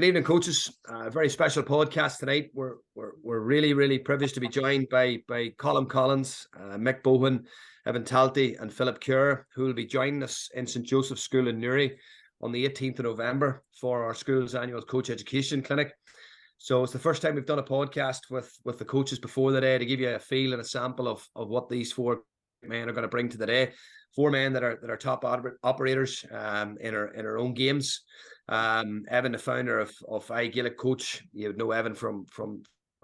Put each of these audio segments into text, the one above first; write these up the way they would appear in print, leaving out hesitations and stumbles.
Good evening, coaches. A very special podcast tonight. We're really privileged to be joined by Colm Collins, Mick Bohan, Evan Talty, and Phillip Kerr, who will be joining us in St. Joseph's School in Newry on the 18th of November for our school's annual coach education clinic. So it's the first time we've done a podcast with the coaches before the day to give you a feel and a sample of what these four men are going to bring to the day. Four men that are top operators in our own games. Evan, the founder of Gaelic Coach, you would know Evan from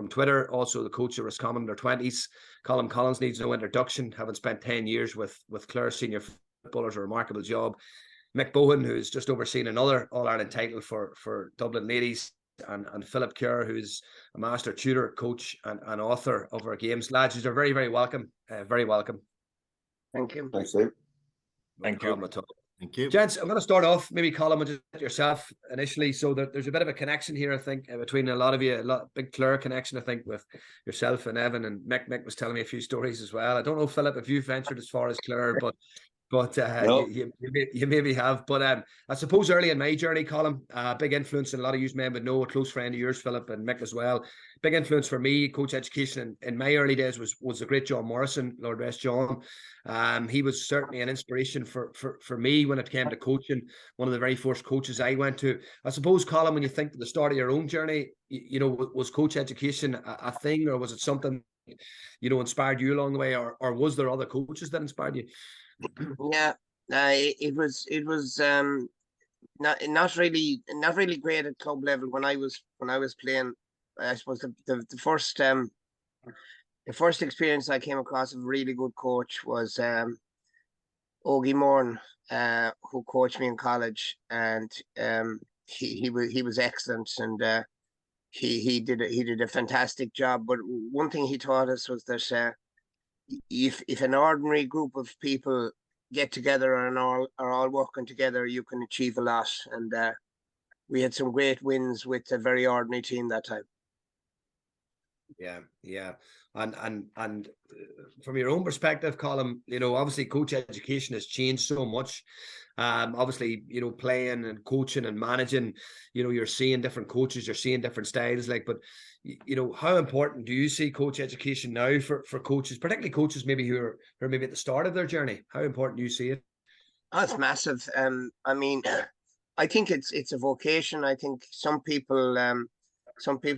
Twitter. Also the coach of Roscommon in their 20s. Colm Collins needs no introduction, having spent 10 years with Clare senior footballers, a remarkable job. Mick Bohan, who's just overseen another All-Ireland title for Dublin ladies, and Phillip Kerr, who's a master tutor, coach, and author of our games. Lads, you're very welcome. Very welcome. Thank you. Thanks, Steve. Thank you. Thank you. Gents, I'm going to start off, maybe Colm, with yourself initially. So there's a bit of a connection here, I think, between a lot of you, big Clare connection, I think, with yourself and Evan, and Mick was telling me a few stories as well. I don't know, Phillip, if you've ventured as far as Clare, but no. you maybe have. But I suppose early in my journey, Colm, big influence, and a lot of you men would know, a close friend of yours, Phillip, and Mick as well. Big influence for me, coach education in my early days was the great John Morrison, Lord rest John. He was certainly an inspiration for me when it came to coaching. One of the very first coaches I went to. I suppose, Colm, when you think of the start of your own journey, was coach education a thing, or was it something inspired you along the way, or was there other coaches that inspired you? Yeah, it was not really great at club level when I was playing. I suppose the first experience I came across of a really good coach was Ogie Moran, who coached me in college, and he was excellent, and he did a fantastic job. But one thing he taught us was that if an ordinary group of people get together and are all working together, you can achieve a lot. And we had some great wins with a very ordinary team that time. Yeah. And from your own perspective, Colm, obviously coach education has changed so much. Obviously, playing and coaching and managing, you're seeing different coaches, you're seeing different styles, but how important do you see coach education now for coaches, particularly coaches maybe who are maybe at the start of their journey? How important do you see it? Oh, it's massive. I mean, I think it's a vocation. I think some people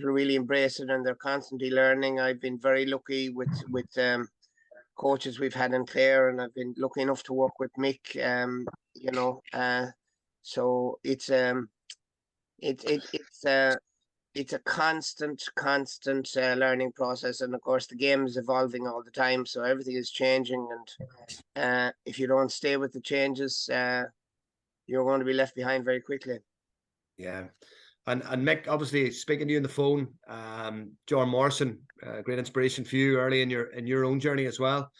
really embrace it and they're constantly learning. I've been very lucky with coaches we've had in Clare, and I've been lucky enough to work with Mick. So it's a constant learning process, and of course the game is evolving all the time, so everything is changing, and if you don't stay with the changes, you're going to be left behind very quickly. Yeah. And Mick, obviously speaking to you on the phone, John Morrison, great inspiration for you early in your own journey as well.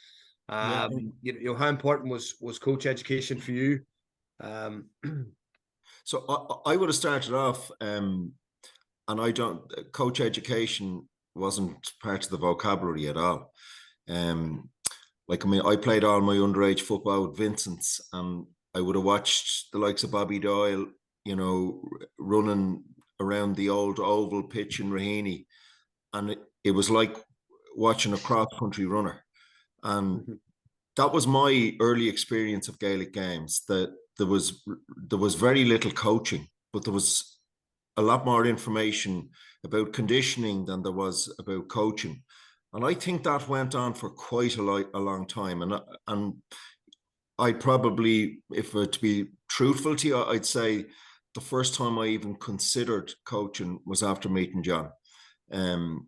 How important was coach education for you? So I would have started off, and coach education wasn't part of the vocabulary at all. I played all my underage football with Vincent's, and I would have watched the likes of Bobby Doyle, running around the old oval pitch in Raheny, and it was like watching a cross-country runner. And that was my early experience of Gaelic games. That there was very little coaching, but there was a lot more information about conditioning than there was about coaching. And I think that went on for quite a long time. And I'd probably, if to be truthful to you, I'd say the first time I even considered coaching was after meeting John. I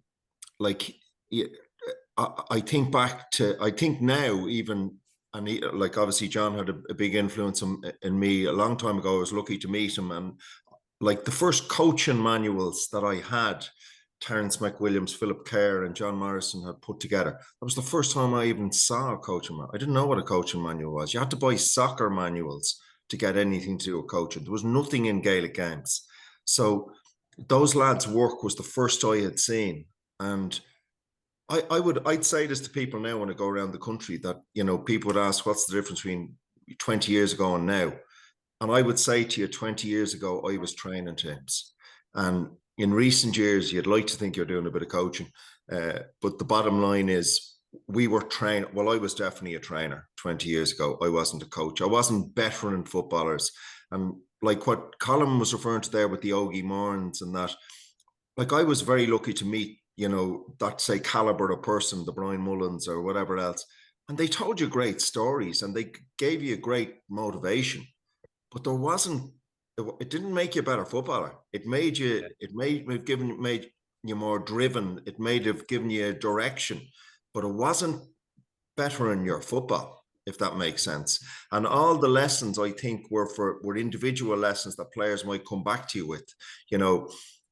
think now even, and obviously John had a big influence in me a long time ago. I was lucky to meet him, and the first coaching manuals that I had, Terence McWilliams, Phillip Kerr, and John Morrison had put together. That was the first time I even saw a coaching manual. I didn't know what a coaching manual was. You had to buy soccer manuals to get anything to do with coaching. There was nothing in Gaelic games. So those lads' work was the first I had seen. And I'd say this to people now when I go around the country, that, people would ask, what's the difference between 20 years ago and now? And I would say to you, 20 years ago, I was training teams. And in recent years, you'd like to think you're doing a bit of coaching. But the bottom line is we were trained. Well, I was definitely a trainer 20 years ago. I wasn't a coach. I wasn't veteran footballers. And like what Colm was referring to there with the Ogie Morns and that, like I was very lucky to meet, you know, that say caliber of person, the Brian Mullins or whatever else. And they told you great stories and they gave you great motivation. But there wasn't, it didn't make you a better footballer. It made you, made you more driven. It may have given you a direction, but it wasn't better in your football, if that makes sense. And all the lessons I think were individual lessons that players might come back to you with, you know,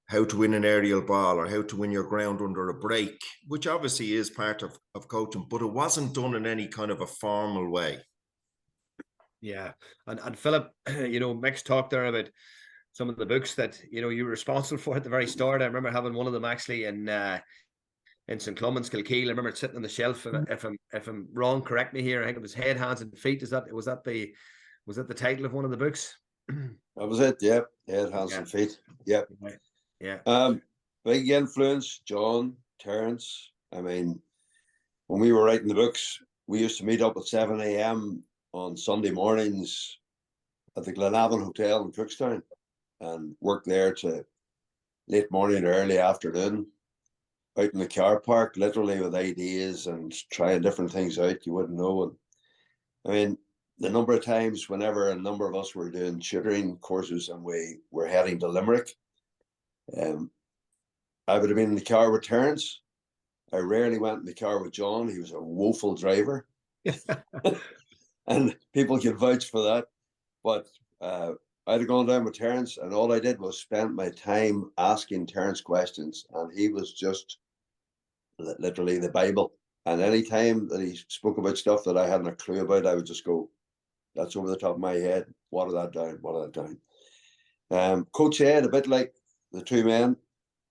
how to win an aerial ball or how to win your ground under a break, which obviously is part of coaching, but it wasn't done in any kind of a formal way. Yeah. And Philip, you know, Mick's talked there about some of the books that, you know, you were responsible for at the very start. I remember having one of them actually in St. Clement's, Kilkeel. I remember it sitting on the shelf. And if I'm wrong, correct me here. I think it was Head, Hands and Feet. Was that the title of one of the books? That was it. Yeah. Head, Hands and Feet. Yeah. Yeah. Big influence, John, Terence. I mean, when we were writing the books, we used to meet up at 7 a.m. on Sunday mornings at the Glenavon Hotel in Cookstown and work there to late morning or early afternoon out in the car park, literally with ideas and trying different things out you wouldn't know. And I mean, the number of times whenever a number of us were doing tutoring courses and we were heading to Limerick, I would have been in the car with Terence. I rarely went in the car with John. He was a woeful driver. And people can vouch for that. But I'd have gone down with Terence, and all I did was spend my time asking Terence questions. And he was just literally the Bible. And any time that he spoke about stuff that I hadn't a clue about, I would just go, that's over the top of my head. Water that down. Coach Ed, a bit like the two men,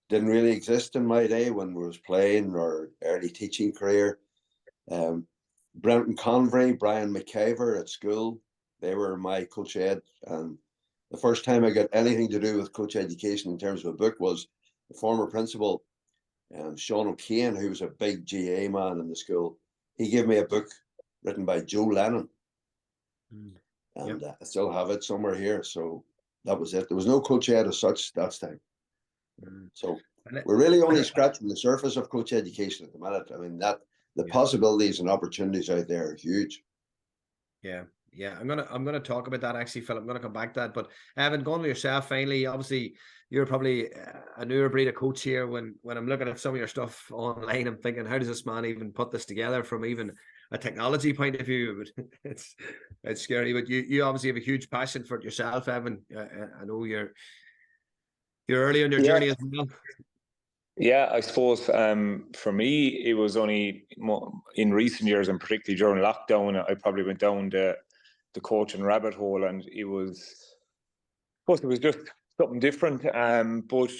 didn't really exist in my day when I was playing or early teaching career. Brenton Convery, Brian McIver at school, they were my Coach Ed. And the first time I got anything to do with coach education in terms of a book was the former principal, Sean O'Kane, who was a big GAA man in the school. He gave me a book written by Joe Lennon. And I still have it somewhere here. So that was it. There was no Coach Ed as such that time. So we're really only scratching the surface of coach education at the minute. I mean, the possibilities and opportunities out there are huge. Yeah. I'm gonna talk about that actually, Philip. I'm gonna come back to that. But Evan, going to yourself finally, obviously you're probably a newer breed of coach here. When I'm looking at some of your stuff online, I'm thinking, how does this man even put this together from even a technology point of view? But it's scary. But you obviously have a huge passion for it yourself, Evan. I know you're early in your journey as well. Yeah, I suppose for me, it was only in recent years, and particularly during lockdown, I probably went down the coaching rabbit hole, and it was just something different. But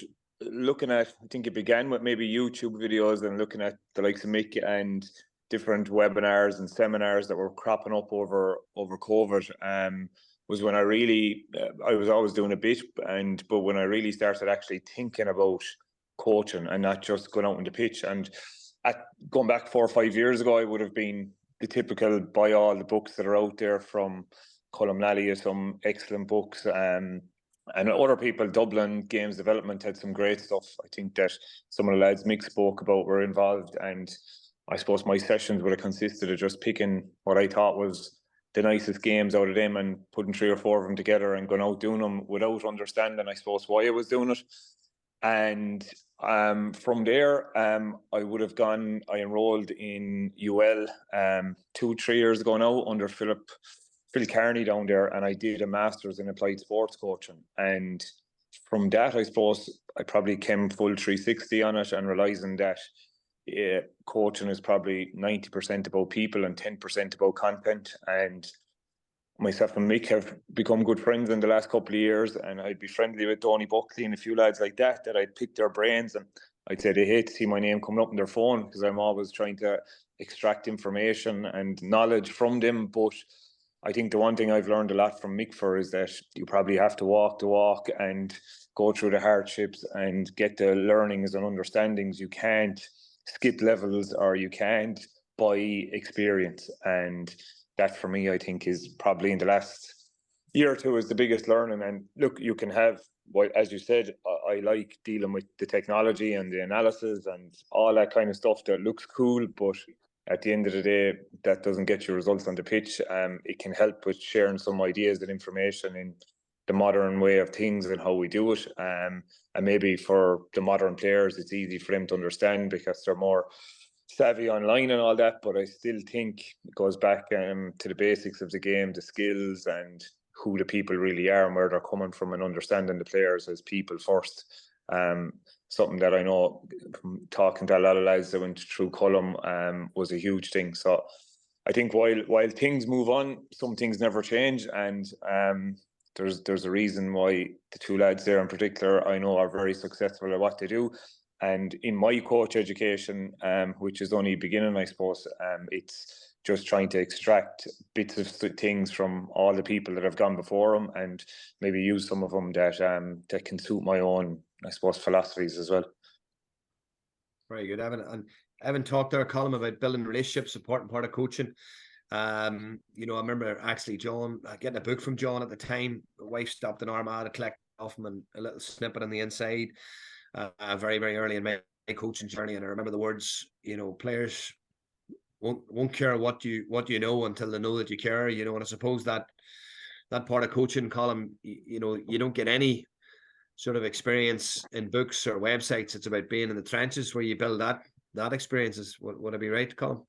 looking at, I think it began with maybe YouTube videos and looking at the likes of Mick and different webinars and seminars that were cropping up over COVID. Was when I really, I was always doing a bit, but when I really started actually thinking about coaching and not just going out on the pitch. And going back 4 or 5 years ago, I would have been the typical buy all the books that are out there from Colm Collins, some excellent books, and other people. Dublin Games Development had some great stuff. I think that some of the lads Mick spoke about were involved, and I suppose my sessions would have consisted of just picking what I thought was the nicest games out of them and putting 3 or 4 of them together and going out doing them without understanding, I suppose, why I was doing it. And from there, I would have I enrolled in UL 2-3 years ago now under Phil Kearney down there, and I did a master's in applied sports coaching. And from that, I suppose I probably came full 360 on it and realising that coaching is probably 90% about people and 10% about content. And myself and Mick have become good friends in the last couple of years, and I'd be friendly with Tony Buckley and a few lads like that I'd pick their brains, and I'd say they hate to see my name coming up on their phone because I'm always trying to extract information and knowledge from them. But I think the one thing I've learned a lot from Mick for is that you probably have to walk the walk and go through the hardships and get the learnings and understandings. You can't skip levels, or you can't buy experience. And that for me, I think, is probably in the last year or two is the biggest learning. And look, you can have, well, as you said, I like dealing with the technology and the analysis and all that kind of stuff that looks cool, but at the end of the day, that doesn't get you results on the pitch. It can help with sharing some ideas and information in the modern way of things and how we do it. And maybe for the modern players, it's easy for them to understand because they're more savvy online and all that. But I still think it goes back to the basics of the game, the skills and who the people really are and where they're coming from, and understanding the players as people first. Something that I know from talking to a lot of lads that went through Colm was a huge thing. So I think while things move on, some things never change, and there's a reason why the two lads there in particular I know are very successful at what they do. And in my coach education, which is only beginning, I suppose, it's just trying to extract bits of things from all the people that have gone before them, and maybe use some of them that can suit my own, I suppose, philosophies as well. Very good, Evan. And Evan talked there, Colm, about building relationships, important part of coaching. I remember actually John getting a book from John at the time. My wife stopped in Armagh to collect off him and a little snippet on the inside. Very, very early in my coaching journey, and I remember the words, players won't care what you know until they know that you care. And I suppose that part of coaching, Colm, you don't get any sort of experience in books or websites. It's about being in the trenches where you build that experience. Would I be right, Colm?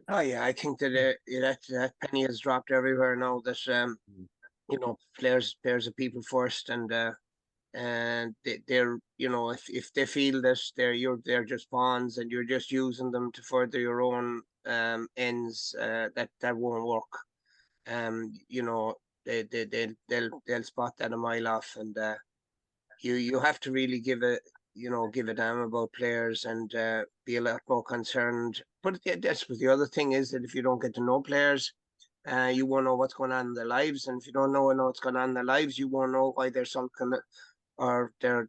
Oh yeah, I think that that penny has dropped everywhere now. That players are people first, and they're if they feel that they're just pawns and you're just using them to further your own ends, that won't work. They'll spot that a mile off, and you have to really give a damn about players and be a lot more concerned. But that's what the other thing is, that if you don't get to know players, you won't know what's going on in their lives, and if you don't know what's going on in their lives, you won't know why they're sulking, or their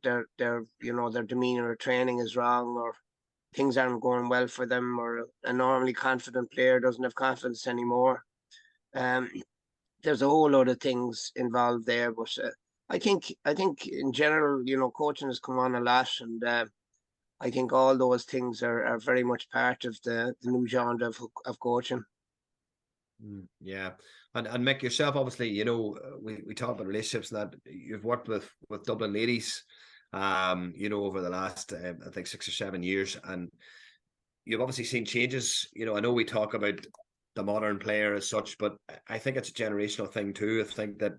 demeanor or training is wrong, or things aren't going well for them, or a normally confident player doesn't have confidence anymore. There's a whole lot of things involved there, but I think in general, coaching has come on a lot, and I think all those things are very much part of the new genre of coaching. Yeah, and Mick, yourself, obviously, we talk about relationships, and that you've worked with Dublin ladies, over the last I think 6 or 7 years, and you've obviously seen changes. I know we talk about the modern player as such, but I think it's a generational thing too. I think that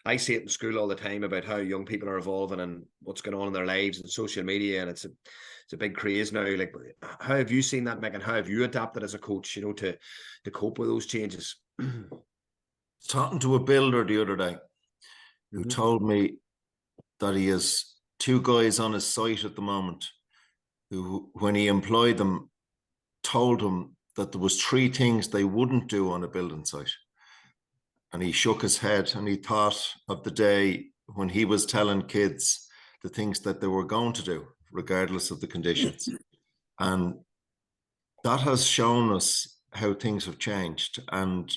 I see it in school all the time about how young people are evolving and what's going on in their lives and social media, and it's a big craze now. Like, how have you seen that, Mick, and how have you adapted as a coach, to cope with those changes? Talking to a builder the other day who told me that he has 2 guys on his site at the moment who, when he employed them, told him that there was 3 things they wouldn't do on a building site. And he shook his head, and he thought of the day when he was telling kids the things that they were going to do, regardless of the conditions. And that has shown us how things have changed. And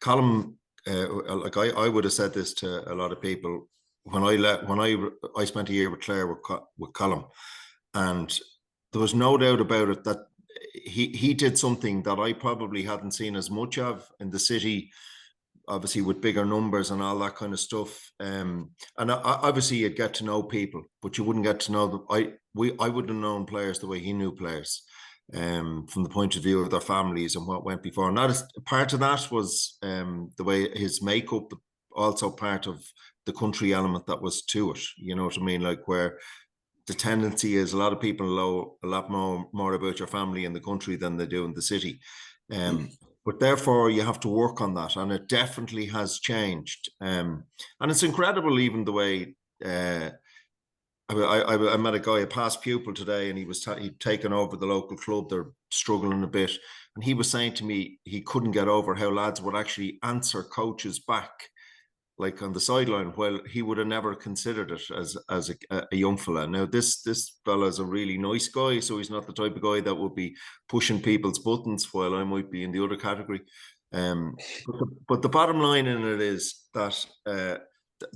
Colm, I would have said this to a lot of people when I spent a year with Clare with Colm, and there was no doubt about it that he did something that I probably hadn't seen as much of in the city, obviously with bigger numbers and all that kind of stuff. And obviously you'd get to know people, but you wouldn't get to know them. I wouldn't have known players the way he knew players, from the point of view of their families and what went before. And that is part of that was the way his makeup, also part of the country element that was to it. You know what I mean? Like, where the tendency is a lot of people know a lot more about your family in the country than they do in the city. But therefore you have to work on that, and it definitely has changed. And it's incredible, even the way I met a guy, a past pupil today, and he'd taken over the local club. They're struggling a bit. And he was saying to me he couldn't get over how lads would actually answer coaches back, like on the sideline, while he would have never considered it as a young fella. Now, this fella is a really nice guy, so he's not the type of guy that would be pushing people's buttons, while I might be in the other category. But the bottom line in it is that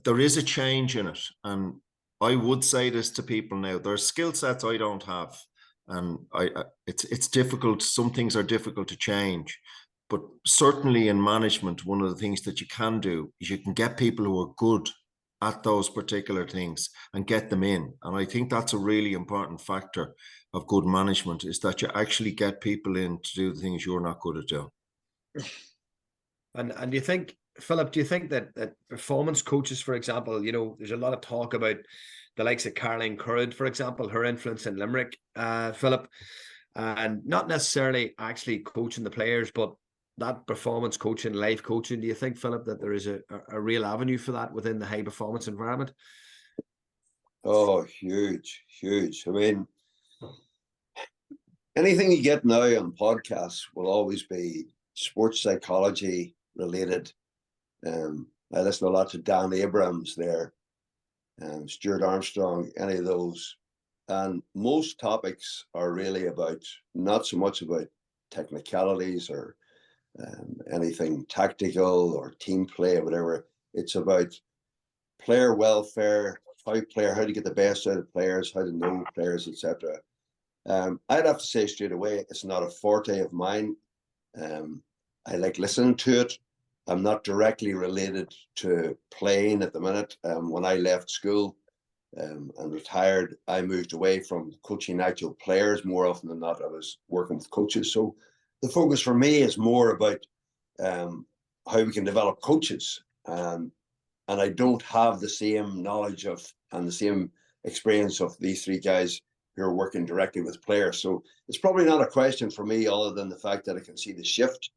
there is a change in it. And I would say this to people now: there's skill sets I don't have. And it's difficult. Some things are difficult to change. But certainly in management, one of the things that you can do is you can get people who are good at those particular things and get them in. And I think that's a really important factor of good management, is that you actually get people in to do the things you're not good at doing. And do you think, Philip, do you think that performance coaches, for example, you know, there's a lot of talk about the likes of Caroline Currid, for example, her influence in Limerick, Philip, and not necessarily actually coaching the players, but that performance coaching, life coaching. Do you think, Philip, that there is a real avenue for that within the high performance environment? Oh, huge. I mean, anything you get now on podcasts will always be sports psychology related. I listen a lot to Dan Abrams there, Stuart Armstrong, any of those. And most topics are really about, not so much about technicalities or anything tactical or team play or whatever. It's about player welfare, how to get the best out of players, how to know players, etc. I'd have to say straight away, it's not a forte of mine. I like listening to it. I'm not directly related to playing at the minute. When I left school and retired, I moved away from coaching actual players. More often than not, I was working with coaches. So the focus for me is more about how we can develop coaches. And I don't have the same knowledge of and the same experience of these three guys who are working directly with players. So it's probably not a question for me, other than the fact that I can see the shift.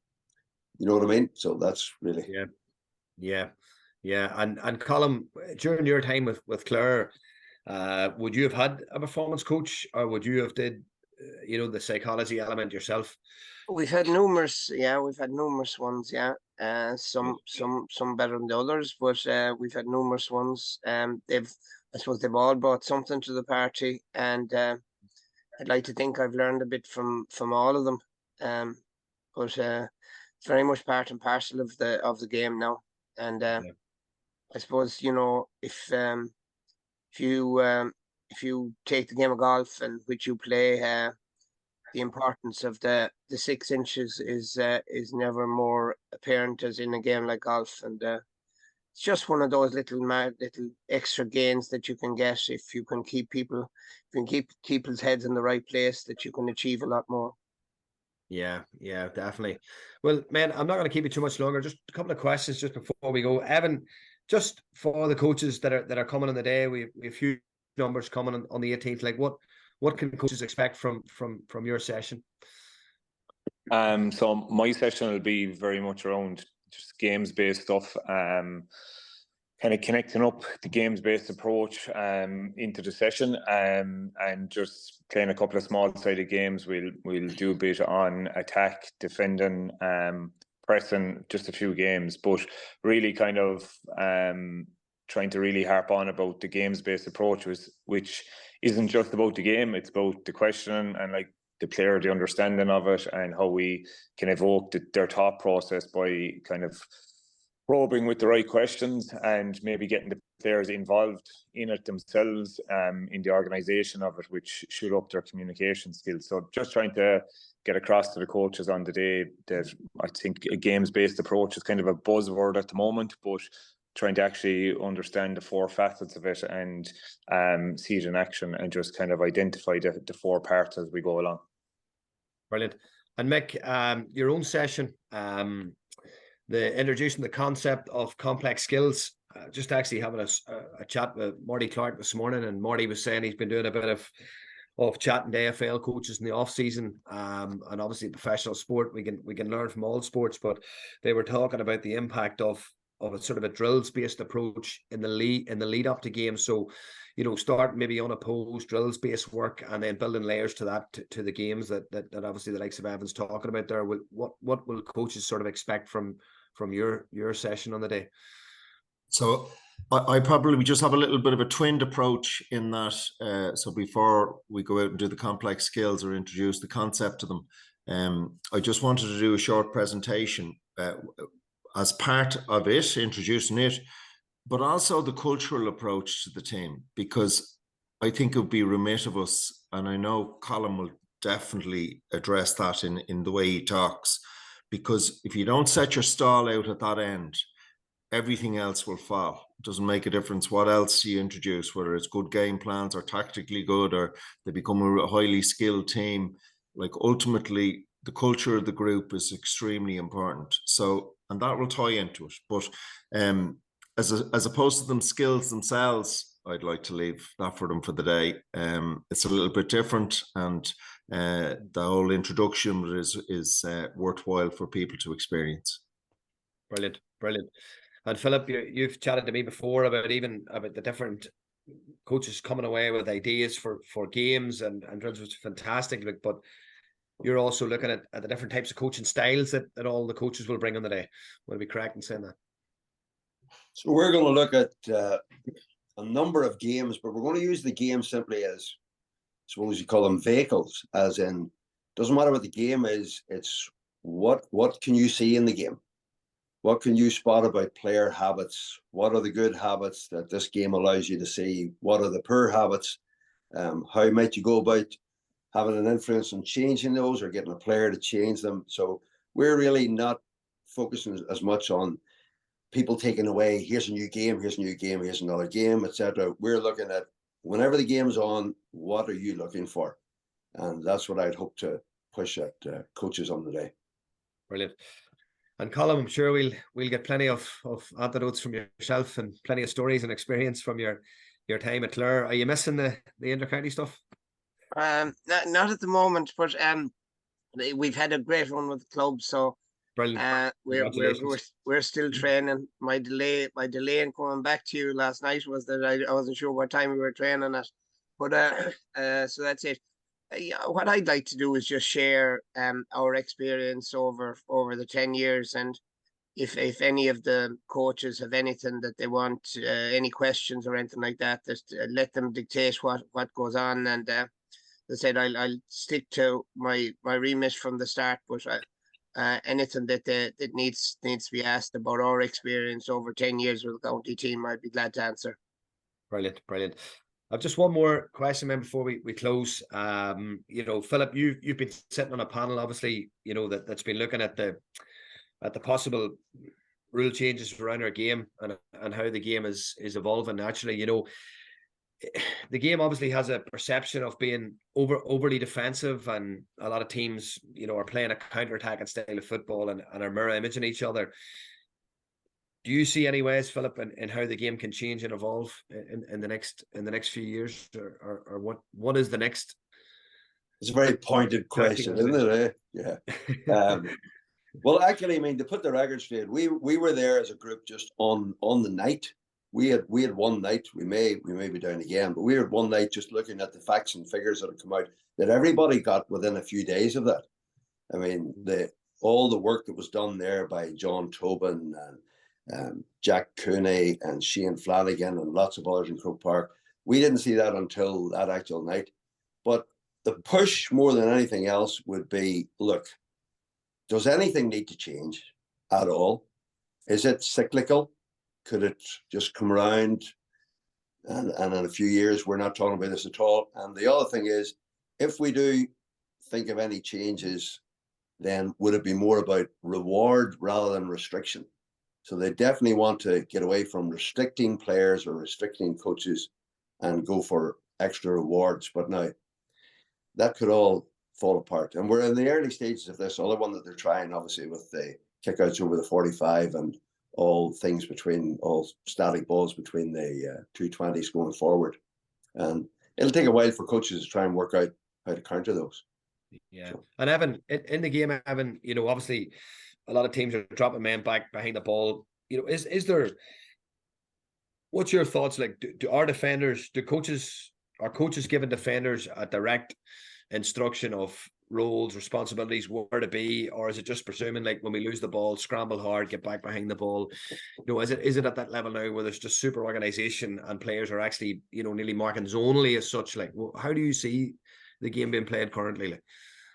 You know what I mean? So that's really. Yeah. And Colm, during your time with Clare, would you have had a performance coach, or would you have did the psychology element yourself? We've had numerous ones, some better than the others, but we've had numerous ones. I suppose they've all brought something to the party, and I'd like to think I've learned a bit from all of them. But it's very much part and parcel of the game now. And I suppose, if you take the game of golf in which you play, the importance of the 6 inches is never more apparent as in a game like golf. And it's just one of those little extra gains that you can get if you can keep people's heads in the right place, that you can achieve a lot more. Yeah, definitely. Well, man, I'm not going to keep you too much longer. Just a couple of questions just before we go. Evan, just for the coaches that are coming on the day, we have a few numbers coming on the 18th. Like, what can coaches expect from your session? So my session will be very much around just games-based stuff, kind of connecting up the games-based approach into the session, and just playing a couple of small-sided games. We'll do a bit on attack, defending, pressing, just a few games, but really kind of trying to really harp on about the games-based approach, which isn't just about the game, it's about the questioning and like the player, the understanding of it, and how we can evoke their thought process by kind of probing with the right questions and maybe getting the players involved in it themselves, in the organisation of it, which should up their communication skills. So just trying to get across to the coaches on the day that I think a games-based approach is kind of a buzzword at the moment, but trying to actually understand the 4 facets of it and see it in action and just kind of identify the 4 parts as we go along. Brilliant. And Mick, your own session, the introducing the concept of complex skills, just actually having a chat with Marty Clark this morning, and Marty was saying he's been doing a bit of chatting to AFL coaches in the off season, and obviously professional sport we can learn from all sports, but they were talking about the impact of a sort of a drills based approach in the lead up to games. So, start maybe unopposed drills based work and then building layers to that to the games that obviously the likes of Evan's talking about there. What will coaches sort of expect from your session on the day? So I probably just have a little bit of a twinned approach in that. So before we go out and do the complex skills or introduce the concept to them, I just wanted to do a short presentation as part of it, introducing it, but also the cultural approach to the team, because I think it would be remiss of us, and I know Colm will definitely address that in the way he talks, because if you don't set your stall out at that end, everything else will fall. It doesn't make a difference what else you introduce, whether it's good game plans or tactically good, or they become a highly skilled team. Like, ultimately, the culture of the group is extremely important. So, and that will tie into it. But as opposed to them skills themselves, I'd like to leave that for them for the day. It's a little bit different, and the whole introduction is worthwhile for people to experience. Brilliant. And Philip, you've chatted to me before about the different coaches coming away with ideas for games and drills, which is fantastic. But you're also looking at the different types of coaching styles that all the coaches will bring on the day. Would I be correct in saying that? So we're going to look at a number of games, but we're going to use the game simply as, suppose you call them vehicles, as in, doesn't matter what the game is, it's what can you see in the game? What can you spot about player habits? What are the good habits that this game allows you to see? What are the poor habits? How might you go about having an influence on changing those or getting a player to change them? So we're really not focusing as much on people taking away, here's a new game, here's another game, etc. We're looking at, whenever the game's on, what are you looking for? And that's what I'd hope to push at coaches on the day. Brilliant. And Colm, I'm sure we'll get plenty of anecdotes from yourself and plenty of stories and experience from your time at Clare. Are you missing the intercounty stuff? Not at the moment, but we've had a great run with the club, so brilliant. We're still training. My delay in coming back to you last night was that I wasn't sure what time we were training at, but so that's it. What I'd like to do is just share our experience over the 10 years, and if any of the coaches have anything that they want, any questions or anything like that, just let them dictate what goes on. And as I said, I'll stick to my remit from the start, but anything that needs to be asked about our experience over 10 years with the county team, I'd be glad to answer. Brilliant. I've just one more question, man, before we close. Philip, you've been sitting on a panel, obviously, that's been looking at the possible rule changes around our game and how the game is evolving naturally. The game obviously has a perception of being overly defensive, and a lot of teams, are playing a counter-attacking style of football and are mirror imaging each other. Do you see any ways, Philip, in how the game can change and evolve in the next few years, or what is the next? It's a very pointed question, isn't it? Yeah. Well, actually, I mean, to put the record straight, we were there as a group just on the night. We had one night. We may be down again, but we had one night just looking at the facts and figures that had come out that everybody got within a few days of that. I mean, all the work that was done there by John Tobin and Jack Cooney and Shane Flanagan and lots of others in Croke Park. We didn't see that until that actual night. But the push more than anything else would be, look, does anything need to change at all? Is it cyclical? Could it just come around and in a few years we're not talking about this at all? And the other thing is, if we do think of any changes, then would it be more about reward rather than restriction? So they definitely want to get away from restricting players or restricting coaches and go for extra rewards. But now that could all fall apart. And we're in the early stages of this other one that they're trying, obviously, with the kickouts over the 45 and all static balls between the 220s going forward. And it'll take a while for coaches to try and work out how to counter those. Yeah. So. And Evan, in the game, Evan, obviously, a lot of teams are dropping men back behind the ball you know, is there? What's your thoughts? Like, do our defenders, are coaches giving defenders a direct instruction of roles, responsibilities, where to be, or is it just presuming like when we lose the ball, scramble hard, get back behind the ball? You know, is it at that level now where there's just super organization and players are actually, you know, nearly marking zonally as such? Like, how do you see the game being played currently? Like,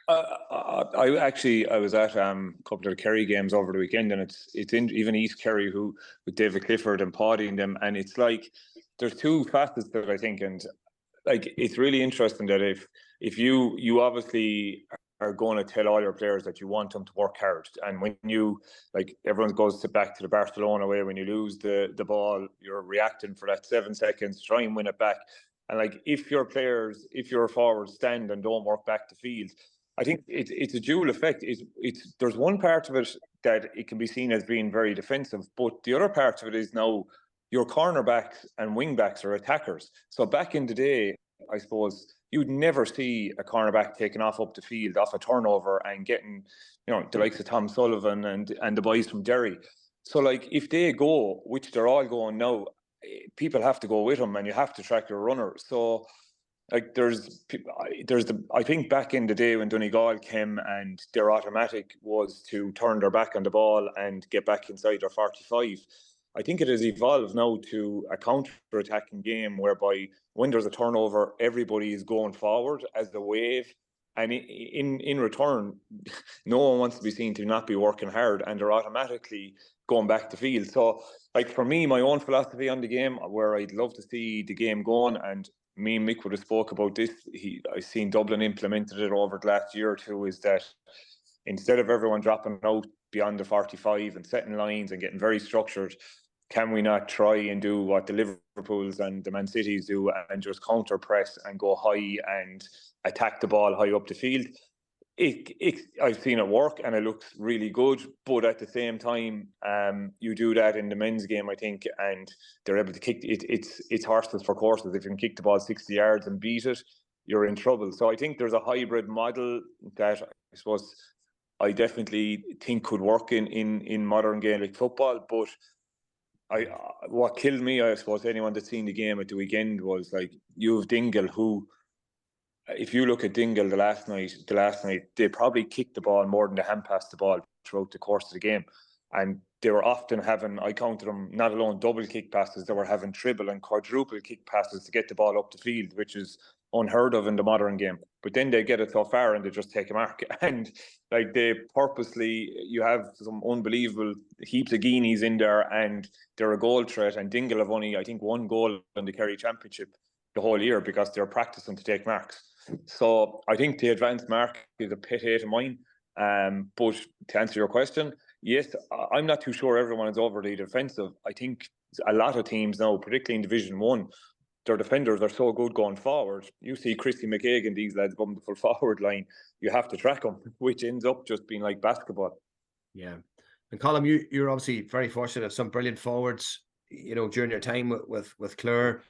I was at a couple of the Kerry games over the weekend, and it's in even East Kerry who with David Clifford and Paddy in them, and it's like there's two facets to it, I think, and like it's really interesting that if you obviously are going to tell all your players that you want them to work hard, and when you like everyone goes back to the Barcelona way, when you lose the ball, you're reacting for that 7 seconds to try and win it back, and like if your forwards stand and don't work back the field, I think it's a dual effect. It's there's one part of it that it can be seen as being very defensive, but the other part of it is now your cornerbacks and wing backs are attackers. So back in the day, I suppose you'd never see a cornerback taking off up the field off a turnover and getting, you know, the likes of Tom Sullivan and the boys from Derry. So like if they go, which they're all going now, people have to go with them and you have to track your runners. So like I think back in the day when Donegal came and their automatic was to turn their back on the ball and get back inside their 45. I think it has evolved now to a counter-attacking game whereby when there's a turnover, everybody is going forward as the wave. And in return, no one wants to be seen to not be working hard, and they're automatically going back to field. So, like for me, my own philosophy on the game, where I'd love to see the game going, and me and Mick would have spoke about this. I've seen Dublin implemented it over the last year or two, is that instead of everyone dropping out beyond the 45 and setting lines and getting very structured, can we not try and do what the Liverpools and the Man Cities do and just counter press and go high and attack the ball high up the field? I've seen it work and it looks really good, but at the same time, you do that in the men's game, I think, and they're able to kick it. It's horses for courses. If you can kick the ball 60 yards and beat it, you're in trouble. So I think there's a hybrid model that I suppose I definitely think could work in modern Gaelic football. But what killed me, I suppose, anyone that's seen the game at the weekend was like you have Dingle, who, if you look at Dingle the last night, they probably kicked the ball more than they hand passed the ball throughout the course of the game. And they were often having, I counted them, not alone double kick passes, they were having triple and quadruple kick passes to get the ball up the field, which is unheard of in the modern game. But then they get it so far and they just take a mark. And like they purposely, you have some unbelievable heaps of guineas in there and they're a goal threat. And Dingle have only, I think, 1 goal in the Kerry Championship the whole year because they're practicing to take marks. So I think the advanced mark is a pet hate of mine. But to answer your question, yes, I'm not too sure everyone is overly defensive. I think a lot of teams now, particularly in Division 1, their defenders are so good going forward. You see Christy McKagan and these lads bum the full forward line. You have to track them, which ends up just being like basketball. Yeah. And Colm, you're obviously very fortunate to have some brilliant forwards, you know, during your time with Clare.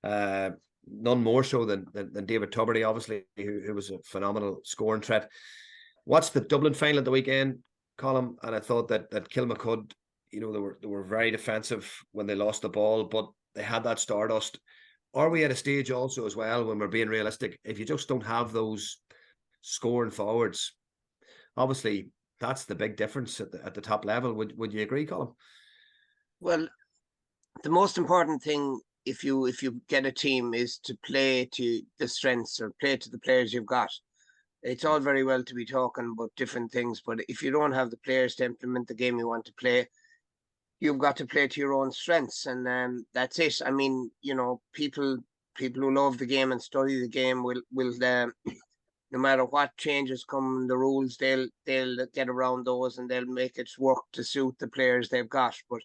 None more so than David Tuberty, obviously, who was a phenomenal scoring threat. Watched the Dublin final at the weekend, Colm, and I thought that Kilmacud, you know, they were very defensive when they lost the ball, but they had that stardust. Are we at a stage also as well when we're being realistic? If you just don't have those scoring forwards, obviously that's the big difference at the top level. Would you agree, Colm? Well, the most important thing if you get a team is to play to the strengths or play to the players you've got. It's all very well to be talking about different things, but if you don't have the players to implement the game you want to play, you've got to play to your own strengths, and that's it. I mean, you know, people who love the game and study the game will no matter what changes come in the rules, they'll get around those and they'll make it work to suit the players they've got. But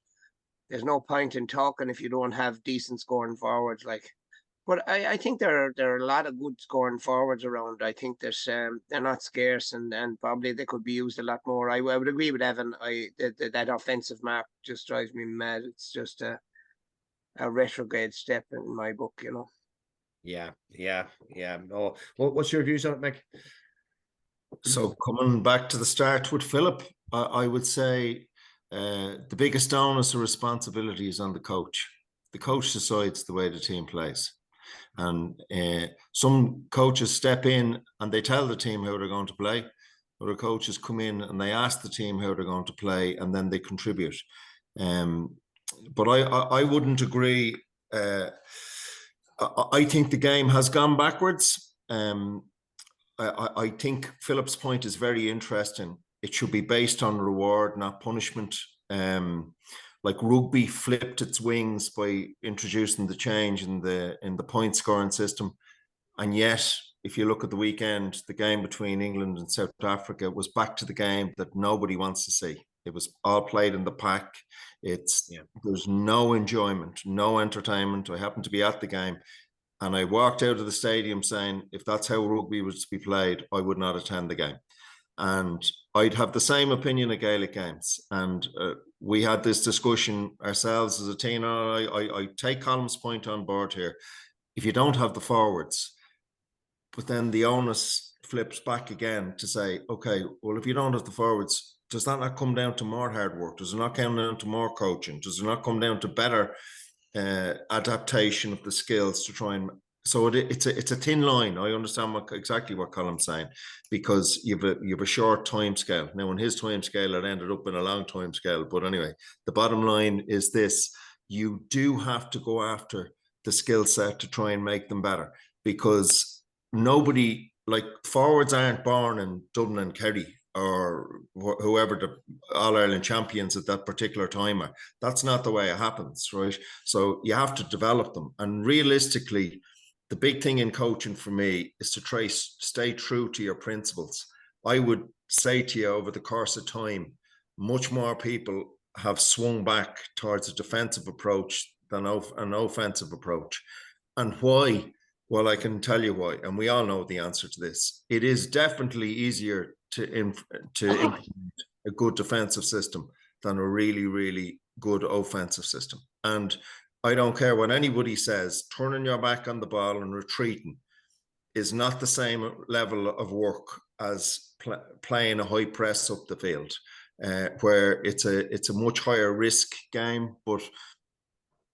there's no point in talking if you don't have decent scoring forwards. Like, but I think there are a lot of good scoring forwards around. I think there's they're not scarce and probably they could be used a lot more. I would agree with Evan. That offensive mark just drives me mad. It's just a retrograde step in my book, you know. Yeah. No, what's your views on it, Mick? So coming back to the start with Phillip, I would say the biggest onus of responsibility is on the coach. The coach decides the way the team plays. And some coaches step in and they tell the team how they're going to play. Other coaches come in and they ask the team how they're going to play, and then they contribute. But I wouldn't agree. I think the game has gone backwards. I think Philip's point is very interesting. It should be based on reward, not punishment. Like rugby flipped its wings by introducing the change in the point scoring system, and yet if you look at the weekend, the game between England and South Africa was back to the game that nobody wants to see. It was all played in the pack. There's no enjoyment, no entertainment. I happened to be at the game, and I walked out of the stadium saying, if that's how rugby was to be played, I would not attend the game. And I'd have the same opinion of Gaelic games. And we had this discussion ourselves as a team. I take Colm's point on board here. If you don't have the forwards, but then the onus flips back again to say, okay, well, if you don't have the forwards, does that not come down to more hard work? Does it not come down to more coaching? Does it not come down to better adaptation of the skills to try and... So it's a thin line. I understand exactly what Colm's saying, because you've a short time scale. Now, in his time scale, it ended up in a long time scale. But anyway, the bottom line is this: you do have to go after the skill set to try and make them better, because nobody, like, forwards aren't born in Dublin and Kerry or whoever the All-Ireland champions at that particular time are. That's not the way it happens, right? So you have to develop them. And realistically, the big thing in coaching for me is to stay true to your principles. I would say to you, over the course of time, much more people have swung back towards a defensive approach than an offensive approach. And why? Well, I can tell you why, and we all know the answer to this. It is definitely easier to implement a good defensive system than a really, really good offensive system. And I don't care what anybody says, turning your back on the ball and retreating is not the same level of work as playing a high press up the field, where it's a much higher risk game. But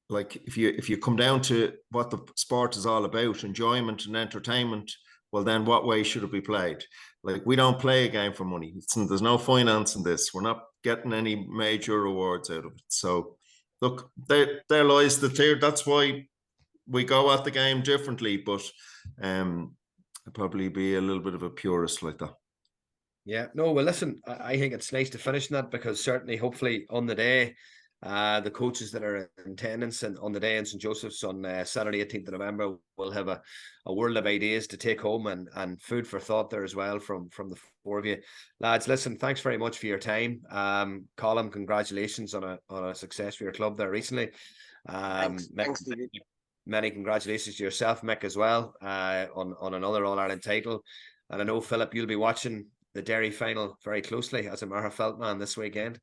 like, if you come down to what the sport is all about, enjoyment and entertainment, well, then what way should it be played? Like, we don't play a game for money. There's no finance in this. We're not getting any major rewards out of it. So look, there lies the theory. That's why we go at the game differently, but I'd probably be a little bit of a purist like that. Yeah, no, well, listen, I think it's nice to finish on that, because certainly, hopefully, on the day, the coaches that are in attendance and on the day in St. Joseph's on Saturday, 18th of November, will have a world of ideas to take home, and food for thought there as well from the four of you. Lads, listen, thanks very much for your time. Colm, congratulations on a success for your club there recently. Thanks, Stevie. Many congratulations to yourself, Mick, as well, on another All-Ireland title. And I know, Philip, you'll be watching the Derry final very closely as a Mara Feltman this weekend.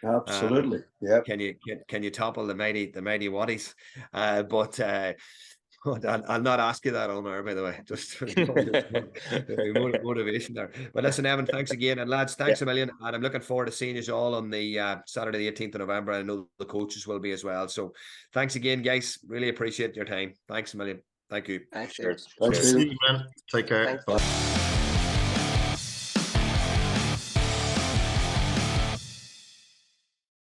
Absolutely. Yeah. Can you topple the mighty Waddies? But I'll not ask you that, Omar, by the way. Just motivation there. But listen, Evan, thanks again, and lads, thanks a million. And I'm looking forward to seeing you all on the Saturday, the 18th of November. I know the coaches will be as well. So thanks again, guys. Really appreciate your time. Thanks a million. Thank you. Thanks. Cheers. See you, man. Take care. Thanks.